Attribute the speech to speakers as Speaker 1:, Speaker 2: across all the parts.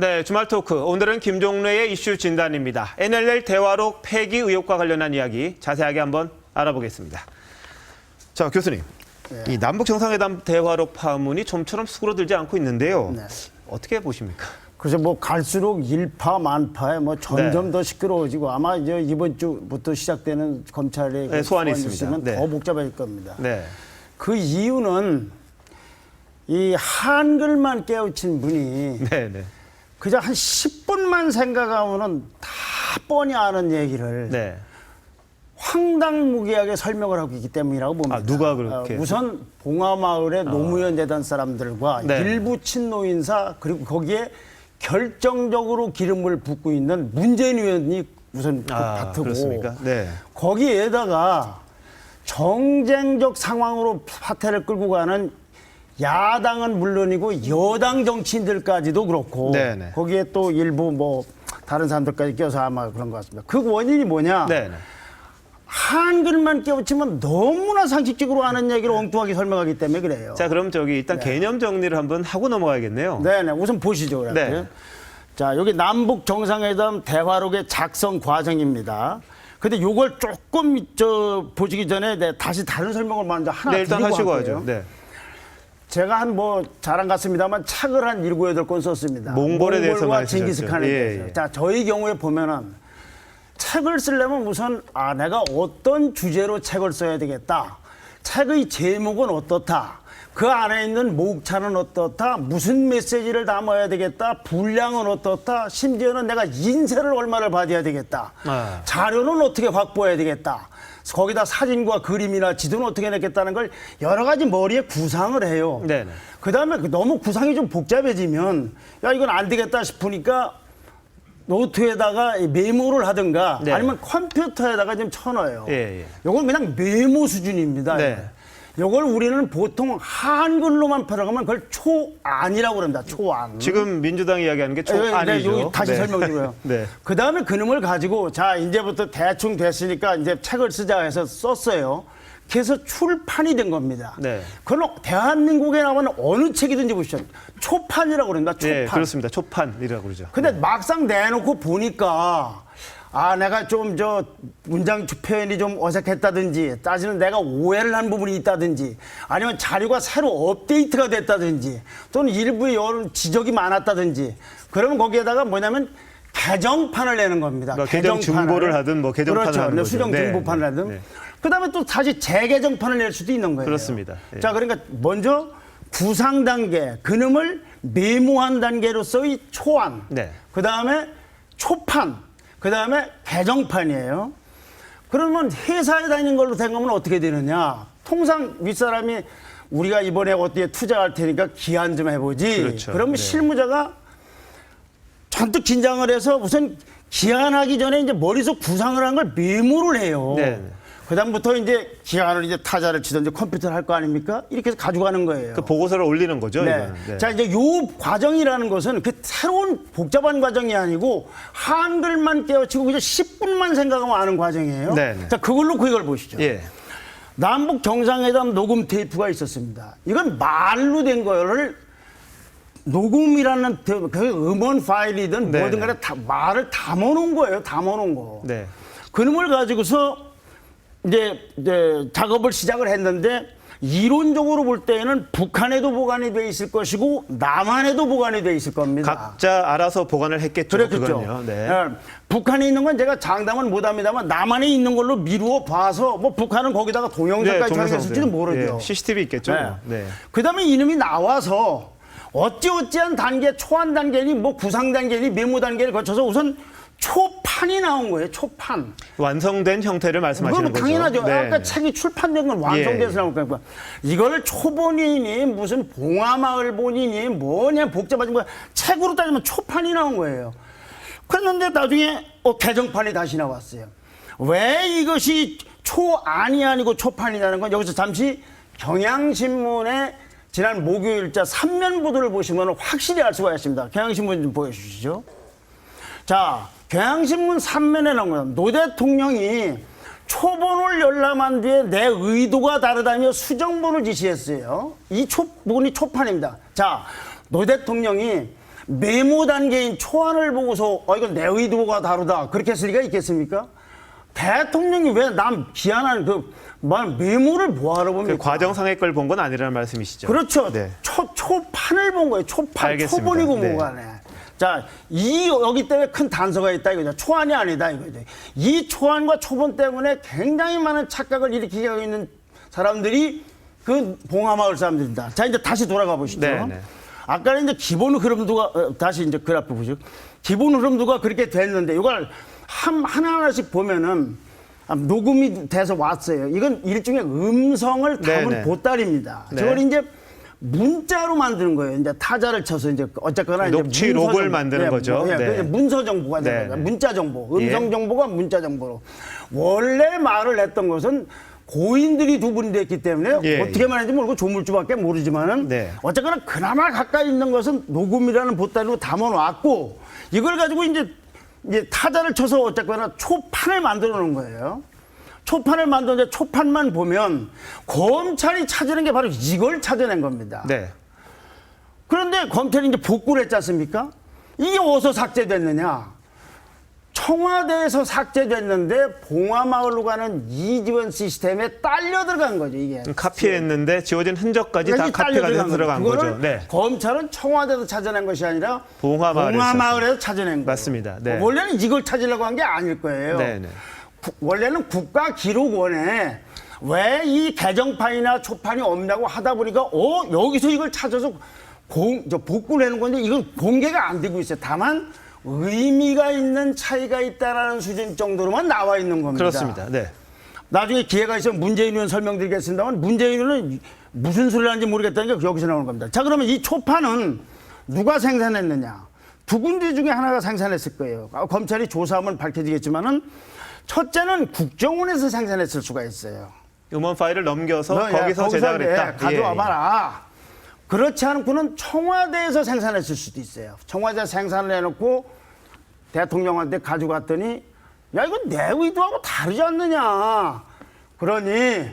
Speaker 1: 네, 주말 토크. 오늘은 김종래의 이슈 진단입니다. NLL 대화록 폐기 의혹과 관련한 이야기 자세하게 한번 알아보겠습니다. 자, 교수님.
Speaker 2: 네.
Speaker 1: 이 남북 정상회담 대화록 파문이 좀처럼 수그러들지 않고 있는데요.
Speaker 2: 네.
Speaker 1: 어떻게 보십니까?
Speaker 2: 그래서 뭐 갈수록 일파만파에 뭐 점점
Speaker 1: 네.
Speaker 2: 더 시끄러워지고 아마 이제 이번 주부터 시작되는 검찰의
Speaker 1: 네, 소환이 있습니다. 네.
Speaker 2: 더 복잡해질 겁니다.
Speaker 1: 네.
Speaker 2: 그 이유는 이 한글만 깨우친 분이
Speaker 1: 네, 네.
Speaker 2: 그저 한 10분만 생각하면은 다 뻔히 아는 얘기를
Speaker 1: 네.
Speaker 2: 황당무계하게 설명을 하고 있기 때문이라고 봅니다.
Speaker 1: 아, 누가 그렇게?
Speaker 2: 우선 봉화마을의 노무현 재단 사람들과
Speaker 1: 네.
Speaker 2: 일부 친노인사 그리고 거기에 결정적으로 기름을 붓고 있는 문재인 의원이 우선 그 다투고
Speaker 1: 그렇습니까? 네.
Speaker 2: 거기에다가 정쟁적 상황으로 사태를 끌고 가는 야당은 물론이고 여당 정치인들까지도 그렇고
Speaker 1: 네네.
Speaker 2: 거기에 또 일부 뭐 다른 사람들까지 껴서 아마 그런 것 같습니다. 그 원인이 뭐냐?
Speaker 1: 네. 네.
Speaker 2: 한글만 깨우치면 너무나 상식적으로 아는 얘기를 엉뚱하게 설명하기 때문에 그래요.
Speaker 1: 자, 그럼 저기 일단 개념 정리를 한번 하고 넘어가야겠네요.
Speaker 2: 네네. 우선 보시죠. 그래요.
Speaker 1: 네.
Speaker 2: 자, 여기 남북 정상회담 대화록의 작성 과정입니다. 근데 요걸 조금 보시기 전에 다시 다른 설명을 먼저 하나
Speaker 1: 네, 일단
Speaker 2: 드리고
Speaker 1: 하시고
Speaker 2: 할게요.
Speaker 1: 하죠. 네.
Speaker 2: 제가 한 뭐 자랑 같습니다만 책을 한 7, 8권 썼습니다.
Speaker 1: 몽골에 대해서
Speaker 2: 몽골과
Speaker 1: 많이 쓰셨죠.
Speaker 2: 징기스칸에
Speaker 1: 예,
Speaker 2: 대해서.
Speaker 1: 예.
Speaker 2: 자, 저희 경우에 보면은 책을 쓰려면 우선 내가 어떤 주제로 책을 써야 되겠다. 책의 제목은 어떻다. 그 안에 있는 목차는 어떻다. 무슨 메시지를 담아야 되겠다. 분량은 어떻다. 심지어는 내가 인쇄를 얼마를 받아야 되겠다. 자료는 어떻게 확보해야 되겠다. 거기다 사진과 그림이나 지도는 어떻게 냈겠다는 걸 여러 가지 머리에 구상을 해요.
Speaker 1: 네네.
Speaker 2: 그다음에 너무 구상이 좀 복잡해지면 야 이건 안 되겠다 싶으니까 노트에다가 메모를 하든가
Speaker 1: 네.
Speaker 2: 아니면 컴퓨터에다가 좀 쳐넣어요.
Speaker 1: 예, 예.
Speaker 2: 이건 그냥 메모 수준입니다.
Speaker 1: 네.
Speaker 2: 이걸 우리는 보통 한글로만 풀어가면 그걸 초안이라고 그럽니다. 초안.
Speaker 1: 지금 민주당 이야기하는 게
Speaker 2: 네,
Speaker 1: 초안이죠.
Speaker 2: 여기 다시 설명드려요.
Speaker 1: 네.
Speaker 2: 그 다음에 그놈을 가지고 자 이제부터 대충 됐으니까 이제 책을 쓰자 해서 썼어요. 그래서 출판이 된 겁니다.
Speaker 1: 네.
Speaker 2: 그럼 대한민국에 나오는 어느 책이든지 보시죠. 초판이라고 그럽니다. 초판.
Speaker 1: 네, 그렇습니다. 초판이라고 그러죠.
Speaker 2: 근데 막상 내놓고 보니까 내가 좀 문장 표현이 좀 어색했다든지 따지는 내가 오해를 한 부분이 있다든지 아니면 자료가 새로 업데이트가 됐다든지 또는 일부에 여러 지적이 많았다든지 그러면 거기에다가 뭐냐면 개정판을 내는 겁니다.
Speaker 1: 뭐 개정 중보를 하든 뭐 개정판을
Speaker 2: 그렇죠.
Speaker 1: 하는 거죠.
Speaker 2: 수정
Speaker 1: 네,
Speaker 2: 중보판을 하든
Speaker 1: 네.
Speaker 2: 그다음에 또 다시 재개정판을 낼 수도 있는 거예요.
Speaker 1: 그렇습니다. 예.
Speaker 2: 자, 그러니까 먼저 구상 단계, 그놈을 메모한 단계로서의 초안,
Speaker 1: 네.
Speaker 2: 그다음에 초판, 그다음에 개정판이에요. 그러면 회사에 다니는 걸로 된 거면 어떻게 되느냐? 통상 윗사람이 우리가 이번에 어디에 투자할 테니까 기한 좀 해보지.
Speaker 1: 그렇죠.
Speaker 2: 그러면
Speaker 1: 네.
Speaker 2: 실무자가 잔뜩 긴장을 해서 우선 기한하기 전에 이제 머릿속 구상을 한 걸 메모를 해요.
Speaker 1: 네.
Speaker 2: 그다음부터 이제 기한을 이제 타자를 치든지 컴퓨터를 할 거 아닙니까? 이렇게 해서 가져가는 거예요.
Speaker 1: 그 보고서를 올리는 거죠.
Speaker 2: 네.
Speaker 1: 이거는. 네.
Speaker 2: 자, 이제 요 과정이라는 것은 그 새로운 복잡한 과정이 아니고 한글만 깨우치고 그냥 10분만 생각하면 아는 과정이에요.
Speaker 1: 네, 네.
Speaker 2: 자, 그걸로 이걸 보시죠.
Speaker 1: 예.
Speaker 2: 남북 정상회담 녹음 테이프가 있었습니다. 이건 말로 된 거를 녹음이라는 그 음원 파일이든
Speaker 1: 네,
Speaker 2: 뭐든 간에 말을 담아놓은 거예요. 담아놓은 거.
Speaker 1: 네.
Speaker 2: 그놈을 가지고서 이제 작업을 시작을 했는데 이론적으로 볼 때에는 북한에도 보관이 돼 있을 것이고 남한에도 보관이 돼 있을 겁니다.
Speaker 1: 각자 알아서 보관을 했겠죠.
Speaker 2: 그렇겠죠.
Speaker 1: 그건요. 네.
Speaker 2: 예, 북한에 있는 건 제가 장담은 못합니다만 남한에 있는 걸로 미루어 봐서 뭐 북한은 거기다가 동영상까지 촬영했을지도 모르죠.
Speaker 1: 예, CCTV 있겠죠.
Speaker 2: 네.
Speaker 1: 네.
Speaker 2: 그다음에 이놈이 나와서 어찌어찌한 단계, 초안 단계니 뭐 구상 단계니 메모 단계를 거쳐서 우선 초판이 나온 거예요. 초판.
Speaker 1: 완성된 형태를 말씀하시는
Speaker 2: 그건
Speaker 1: 거죠.
Speaker 2: 당연하죠.
Speaker 1: 네.
Speaker 2: 아까 책이 출판된 건 완성돼서
Speaker 1: 예.
Speaker 2: 나올 거니까. 이걸 초본이니 무슨 봉화마을 본이니 뭐냐 복잡하지 뭐 책으로 따지면 초판이 나온 거예요. 그런데 나중에 개정판이 다시 나왔어요. 왜 이것이 초안이 아니고 초판이냐는 건 여기서 잠시 경향신문의 지난 목요일자 3면 보도를 보시면 확실히 알 수가 있습니다. 경향신문 좀 보여주시죠. 자, 경향신문 3면에 나온 거예요. 노 대통령이 초본을 열람한 뒤에 내 의도가 다르다며 수정본을 지시했어요. 이 초본이 초판입니다. 자, 노 대통령이 메모 단계인 초안을 보고서 이건 내 의도가 다르다 그렇게 했을 리가 있겠습니까? 대통령이 왜 남 기한한 메모를 뭐하러 봅니까?
Speaker 1: 그 과정상의 걸 본 건 아니라는 말씀이시죠?
Speaker 2: 그렇죠.
Speaker 1: 네.
Speaker 2: 초판을 본 거예요. 초판,
Speaker 1: 알겠습니다.
Speaker 2: 초본이고
Speaker 1: 네.
Speaker 2: 뭐가네. 자, 여기 때문에 큰 단서가 있다 이거죠. 초안이 아니다 이거죠. 이 초안과 초본 때문에 굉장히 많은 착각을 일으키게 하고 있는 사람들이 그 봉하마을 사람들입니다. 자, 이제 다시 돌아가 보시죠.
Speaker 1: 네, 네.
Speaker 2: 아까는 이제 기본 흐름도가 다시 이제 그래프 보죠. 기본 흐름도가 그렇게 됐는데 이걸 하나하나씩 보면은 녹음이 돼서 왔어요. 이건 일종의 음성을 담은
Speaker 1: 네네.
Speaker 2: 보따리입니다.
Speaker 1: 네.
Speaker 2: 저걸 이제 문자로 만드는 거예요. 이제 타자를 쳐서 이제 어쨌거나
Speaker 1: 녹취
Speaker 2: 이제 문서
Speaker 1: 록을
Speaker 2: 정보,
Speaker 1: 만드는 거죠.
Speaker 2: 네.
Speaker 1: 네.
Speaker 2: 문서 정보가 되는
Speaker 1: 네.
Speaker 2: 거죠. 문자 정보, 음성
Speaker 1: 예.
Speaker 2: 정보가 문자 정보로. 원래 말을 했던 것은 고인들이 두 분이 됐기 때문에
Speaker 1: 예,
Speaker 2: 어떻게 말하는지 모르고 조물주밖에 모르지만은
Speaker 1: 네.
Speaker 2: 어쨌거나 그나마 가까이 있는 것은 녹음이라는 보따리로 담아놨고 이걸 가지고 이제 타자를 쳐서 어쨌거나 초판을 만들어 놓은 거예요. 초판을 만드는데 초판만 보면 검찰이 찾아낸 게 바로 이걸 찾아낸 겁니다.
Speaker 1: 네.
Speaker 2: 그런데 검찰이 이제 복구를 했지 않습니까? 이게 어디서 삭제됐느냐? 청와대에서 삭제됐는데 봉화마을로 가는 이지원 시스템에 딸려 들어간 거죠, 이게.
Speaker 1: 카피했는데 지워진 흔적까지 다 카피가 돼서 들어간 거죠. 네.
Speaker 2: 검찰은 청와대에서 찾아낸 것이 아니라
Speaker 1: 봉화마을에서
Speaker 2: 찾아낸 거예요.
Speaker 1: 맞습니다. 네.
Speaker 2: 원래는 이걸 찾으려고 한 게 아닐 거예요.
Speaker 1: 네, 네.
Speaker 2: 원래는 국가기록원에 왜 이 개정판이나 초판이 없냐고 하다 보니까 여기서 이걸 찾아서 복구를 해놓은 건데 이건 공개가 안 되고 있어요. 다만 의미가 있는 차이가 있다라는 수준 정도로만 나와 있는 겁니다.
Speaker 1: 그렇습니다. 네.
Speaker 2: 나중에 기회가 있으면 문재인 의원 설명드리겠습니다만 문재인 의원은 무슨 소리를 하는지 모르겠다는 게 여기서 나오는 겁니다. 자, 그러면 이 초판은 누가 생산했느냐? 두 군데 중에 하나가 생산했을 거예요. 검찰이 조사하면 밝혀지겠지만은 첫째는 국정원에서 생산했을 수가 있어요.
Speaker 1: 음원 파일을 넘겨서 거기서 제작을 했다.
Speaker 2: 가져와
Speaker 1: 예,
Speaker 2: 봐라. 그렇지 않고는 청와대에서 생산했을 수도 있어요. 청와대 생산을 해놓고 대통령한테 가져갔더니 야 이건 내 의도하고 다르지 않느냐. 그러니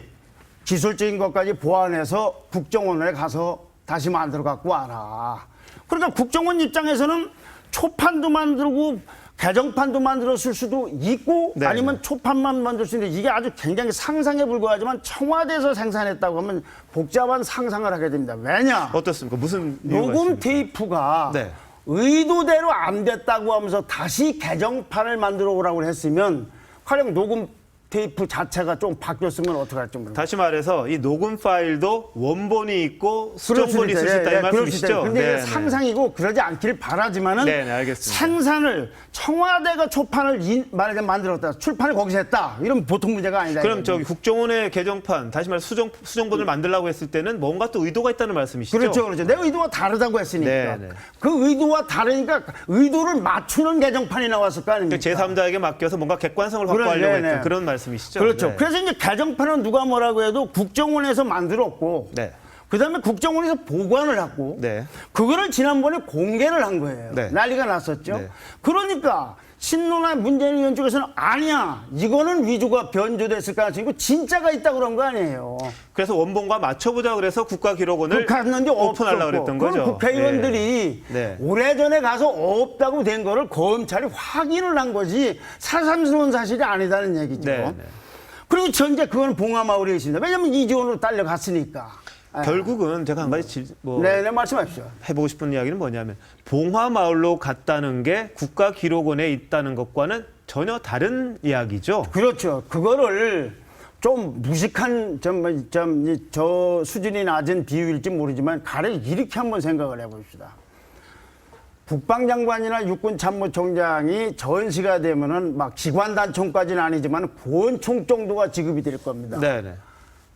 Speaker 2: 기술적인 것까지 보완해서 국정원에 가서 다시 만들어 갖고 와라. 그러니까 국정원 입장에서는 초판도 만들고 개정판도 만들었을 수도 있고
Speaker 1: 네.
Speaker 2: 아니면 초판만 만들 수 있는데 이게 아주 굉장히 상상에 불과하지만 청와대에서 생산했다고 하면 복잡한 상상을 하게 됩니다. 왜냐?
Speaker 1: 어떻습니까? 무슨 이유가
Speaker 2: 녹음
Speaker 1: 있습니까?
Speaker 2: 테이프가
Speaker 1: 네.
Speaker 2: 의도대로 안 됐다고 하면서 다시 개정판을 만들어 오라고 했으면 가령 녹음 테이프 자체가 좀 바뀌었으면 어떡할지 모르겠어요.
Speaker 1: 다시 말해서 이 녹음 파일도 원본이 있고 수정본이 있을 수 있다 이 말씀이시죠?
Speaker 2: 그런데
Speaker 1: 네,
Speaker 2: 이게
Speaker 1: 네.
Speaker 2: 상상이고 그러지 않길 바라지만은
Speaker 1: 네, 네, 알겠습니다.
Speaker 2: 생산을 청와대가 초판을 말하자면 만들었다, 출판을 거기서 했다. 이러면 보통 문제가 아니다.
Speaker 1: 그럼
Speaker 2: 이거죠.
Speaker 1: 저기 국정원의 개정판, 다시 말해 수정본을 만들려고 했을 때는 뭔가 또 의도가 있다는 말씀이시죠?
Speaker 2: 그렇죠, 그렇죠. 내 의도가 다르다고 했으니까.
Speaker 1: 네, 네.
Speaker 2: 그 의도와 다르니까 의도를 맞추는 개정판이 나왔을 거 아닙니까?
Speaker 1: 제3자에게 맡겨서 뭔가 객관성을
Speaker 2: 그래,
Speaker 1: 확보하려고
Speaker 2: 네, 네.
Speaker 1: 했던 그런 말씀이시죠?
Speaker 2: 그렇죠.
Speaker 1: 네.
Speaker 2: 그래서 이제 개정판은 누가 뭐라고 해도 국정원에서 만들었고,
Speaker 1: 네.
Speaker 2: 그다음에 국정원에서 보관을 하고,
Speaker 1: 네.
Speaker 2: 그거를 지난번에 공개를 한 거예요.
Speaker 1: 네.
Speaker 2: 난리가 났었죠.
Speaker 1: 네.
Speaker 2: 그러니까 신노나 문재인 의원 쪽에서는 아니야, 이거는 위조가 변조됐을 가능성이 있고 진짜가 있다고 그런 거 아니에요.
Speaker 1: 그래서 원본과 맞춰보자 그래서 국가기록원을
Speaker 2: 갔는데
Speaker 1: 오픈하려고 그랬던 거죠.
Speaker 2: 국회의원들이
Speaker 1: 네.
Speaker 2: 오래전에 가서 없다고 된 거를 검찰이 확인을 한 거지 사삼스러운 사실이 아니다는 얘기죠.
Speaker 1: 네, 네.
Speaker 2: 그리고 전제 그건 봉화마을에 있습니다. 왜냐하면 이지원으로 딸려갔으니까.
Speaker 1: 결국은 제가 한 가지
Speaker 2: 네, 말씀하십시오.
Speaker 1: 해보고 싶은 이야기는 뭐냐면 봉화마을로 갔다는 게 국가기록원에 있다는 것과는 전혀 다른 이야기죠.
Speaker 2: 그렇죠. 그거를 좀 무식한 저 수준이 낮은 비유일지 모르지만 가령 이렇게 한번 생각을 해봅시다. 국방장관이나 육군참모총장이 전시가 되면은 막 기관단총까지는 아니지만 권총 정도가 지급이 될 겁니다.
Speaker 1: 네네.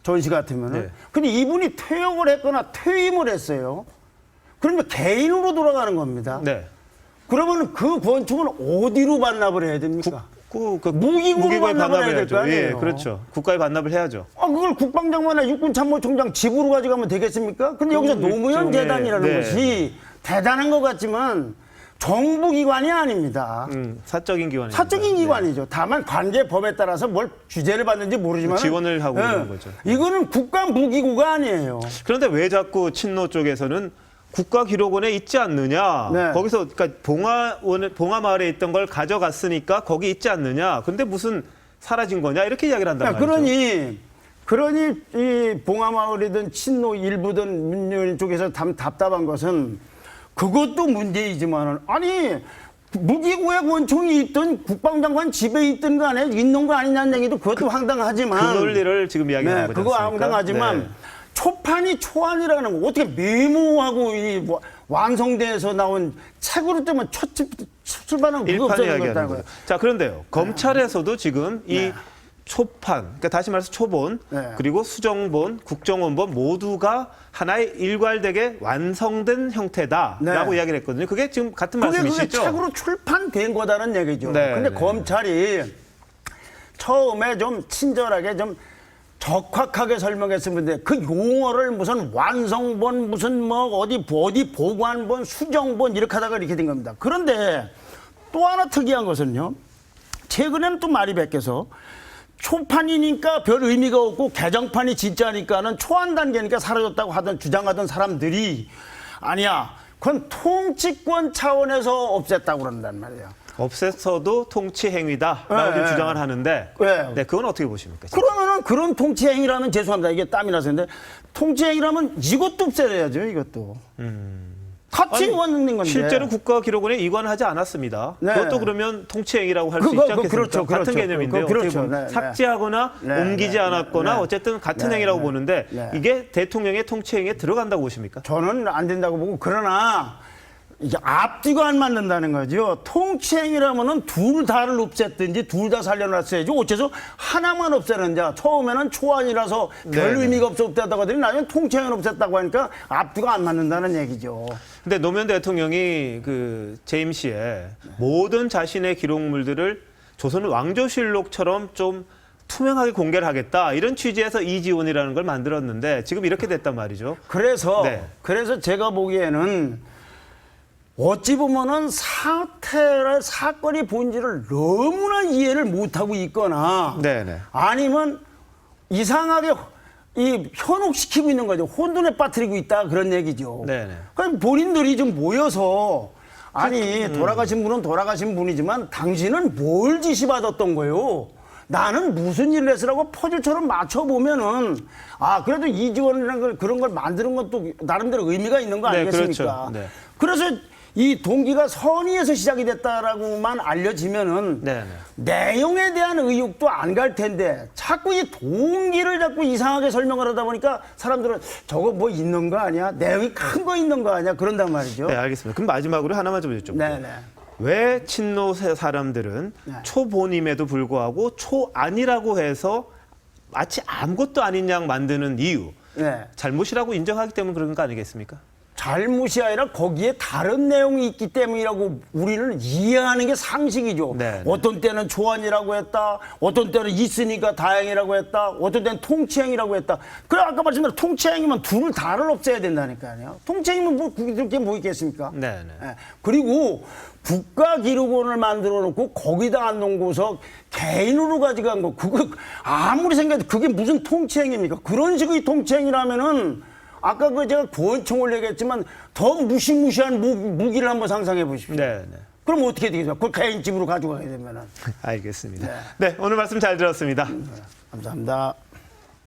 Speaker 2: 전시 같으면은.
Speaker 1: 네.
Speaker 2: 근데 이분이 퇴역을 했거나 퇴임을 했어요. 그러면 개인으로 돌아가는 겁니다.
Speaker 1: 네.
Speaker 2: 그러면 그 권총은 어디로 반납을 해야 됩니까? 무기고에 반납을 해야 될 거 아니에요.
Speaker 1: 예, 그렇죠. 국가에 반납을 해야죠.
Speaker 2: 그걸 국방장관이나 육군참모총장 집으로 가져가면 되겠습니까? 근데 여기서 노무현
Speaker 1: 일종의,
Speaker 2: 재단이라는
Speaker 1: 네.
Speaker 2: 것이 대단한 것 같지만 정부기관이 아닙니다.
Speaker 1: 사적인 기관이죠.
Speaker 2: 사적인 기관이죠. 다만 관계법에 따라서 뭘 규제를 받는지 모르지만
Speaker 1: 지원을 하고 있는 거죠.
Speaker 2: 이거는 국가 무기고가 아니에요.
Speaker 1: 그런데 왜 자꾸 친노 쪽에서는 국가기록원에 있지 않느냐.
Speaker 2: 네.
Speaker 1: 거기서 그러니까 봉화마을에 있던 걸 가져갔으니까 거기 있지 않느냐. 근데 무슨 사라진 거냐 이렇게 이야기를 한단 말이죠.
Speaker 2: 그러니 이 봉화마을이든 친노 일부든 민주인 쪽에서 답답한 것은 그것도 문제이지만은 아니 무기고액 원총이 있든 국방장관 집에 있든 간에 있는 거 아니냐는 얘기도 그것도 황당하지만
Speaker 1: 그 논리를 지금 이야기하는 거죠.
Speaker 2: 그거 황당하지만
Speaker 1: 네.
Speaker 2: 초판이 초안이라는 거 어떻게 메모하고 완성돼서 나온 책으로 뜨면 첫 출발은 그거
Speaker 1: 일판
Speaker 2: 없어야
Speaker 1: 이야기하는
Speaker 2: 되는
Speaker 1: 거죠.
Speaker 2: 거예요.
Speaker 1: 자, 그런데요. 검찰에서도 지금 이
Speaker 2: 네.
Speaker 1: 초판, 그러니까 다시 말해서 초본,
Speaker 2: 네.
Speaker 1: 그리고 수정본, 국정원본 모두가 하나의 일괄되게 완성된 형태다라고
Speaker 2: 네.
Speaker 1: 이야기를 했거든요. 그게 지금 같은
Speaker 2: 그게
Speaker 1: 말씀이시죠?
Speaker 2: 책으로 출판된 거다는 얘기죠.
Speaker 1: 네,
Speaker 2: 근데
Speaker 1: 네.
Speaker 2: 검찰이 처음에 좀 친절하게 좀 적확하게 설명했으면 그 용어를 무슨 완성본 무슨 뭐 어디 보관본 수정본 이렇게 하다가 이렇게 된 겁니다. 그런데 또 하나 특이한 것은요. 최근에는 또 말이 바뀌어서 초판이니까 별 의미가 없고 개정판이 진짜니까는 초안 단계니까 사라졌다고 주장하던 사람들이 아니야. 그건 통치권 차원에서 없앴다고 그런단 말이에요.
Speaker 1: 없애서도 통치 행위다라고
Speaker 2: 네,
Speaker 1: 지금
Speaker 2: 네.
Speaker 1: 주장을 하는데,
Speaker 2: 네.
Speaker 1: 네, 그건 어떻게 보십니까?
Speaker 2: 그러면은 그런 통치 행위라면 죄송합니다. 이게 땀이 나서 근데 통치 행위라면 이것도 없애야죠. 이것도. 같이 원는 건데.
Speaker 1: 실제로 국가기록원에 이관하지 않았습니다.
Speaker 2: 네.
Speaker 1: 그것도 그러면 통치행위라고 할 수 있지 않겠습니까?
Speaker 2: 그렇죠.
Speaker 1: 같은 개념인데요.
Speaker 2: 그렇죠.
Speaker 1: 어떻게 보면
Speaker 2: 네,
Speaker 1: 삭제하거나
Speaker 2: 네,
Speaker 1: 옮기지
Speaker 2: 네,
Speaker 1: 않았거나
Speaker 2: 네.
Speaker 1: 어쨌든 같은
Speaker 2: 네,
Speaker 1: 행위라고
Speaker 2: 네.
Speaker 1: 보는데
Speaker 2: 네.
Speaker 1: 이게 대통령의 통치행위에 들어간다고 보십니까?
Speaker 2: 저는 안 된다고 보고 그러나 이게 앞뒤가 안 맞는다는 거죠. 통치행위라면은 둘 다를 없앴든지 둘 다 살려놨어야지. 어째서 하나만 없애는지. 처음에는 초안이라서 별
Speaker 1: 네,
Speaker 2: 의미가 없어 없다고 하더니 나중에 통치행위를 없앴다고 하니까 앞뒤가 안 맞는다는 얘기죠.
Speaker 1: 근데 노무현 대통령이 그 재임 시에 모든 자신의 기록물들을 조선 왕조실록처럼 좀 투명하게 공개를 하겠다 이런 취지에서 이지원이라는 걸 만들었는데 지금 이렇게 됐단 말이죠.
Speaker 2: 그래서
Speaker 1: 네.
Speaker 2: 제가 보기에는 어찌 보면은 사건의 본질을 너무나 이해를 못하고 있거나
Speaker 1: 네네.
Speaker 2: 아니면 이상하게 현혹시키고 있는 거죠. 혼돈에 빠뜨리고 있다 그런 얘기죠.
Speaker 1: 네네.
Speaker 2: 그럼 본인들이 좀 모여서 아니 돌아가신 분은 돌아가신 분이지만 당신은 뭘 지시받았던 거예요? 나는 무슨 일을 했으라고 퍼즐처럼 맞춰보면은 아 그래도 이지원이라는 걸 그런 걸 만드는 것도 나름대로 의미가 있는 거
Speaker 1: 네,
Speaker 2: 아니겠습니까?
Speaker 1: 그렇죠. 네.
Speaker 2: 그래서 이 동기가 선의에서 시작이 됐다라고만 알려지면은
Speaker 1: 네네.
Speaker 2: 내용에 대한 의혹도 안 갈 텐데 자꾸 이 동기를 자꾸 이상하게 설명을 하다 보니까 사람들은 저거 뭐 있는 거 아니야? 내용이 큰 거 있는 거 아니야? 그런단 말이죠.
Speaker 1: 네, 알겠습니다. 그럼 마지막으로 하나만 좀 여쭤볼게요.
Speaker 2: 네네.
Speaker 1: 왜 친노 사람들은
Speaker 2: 네.
Speaker 1: 초본임에도 불구하고 초안이라고 해서 마치 아무것도 아닌 양 만드는 이유,
Speaker 2: 네.
Speaker 1: 잘못이라고 인정하기 때문에 그런 거 아니겠습니까?
Speaker 2: 잘못이 아니라 거기에 다른 내용이 있기 때문이라고 우리는 이해하는 게 상식이죠.
Speaker 1: 네.
Speaker 2: 어떤 때는 초안이라고 했다. 어떤 때는 있으니까 다행이라고 했다. 어떤 때는 통치행위라고 했다. 그래 아까 말씀드린 통치행위면 둘 다를 없애야 된다니까요. 통치행위면 뭐 그게 뭐 있겠습니까?
Speaker 1: 네네.
Speaker 2: 예. 그리고 국가기록원을 만들어 놓고 거기다 안 놓고서 개인으로 가져간 거 그거 아무리 생각해도 그게 무슨 통치행위입니까? 그런 식의 통치행위라면은 아까 제가 권총을 얘기했지만 더 무시무시한 무기를 한번 상상해 보십시오.
Speaker 1: 네네.
Speaker 2: 그럼 어떻게 되겠어요? 그걸 개인 집으로 가져가게 되면은.
Speaker 1: 알겠습니다. 네, 오늘 말씀 잘 들었습니다.
Speaker 2: 감사합니다.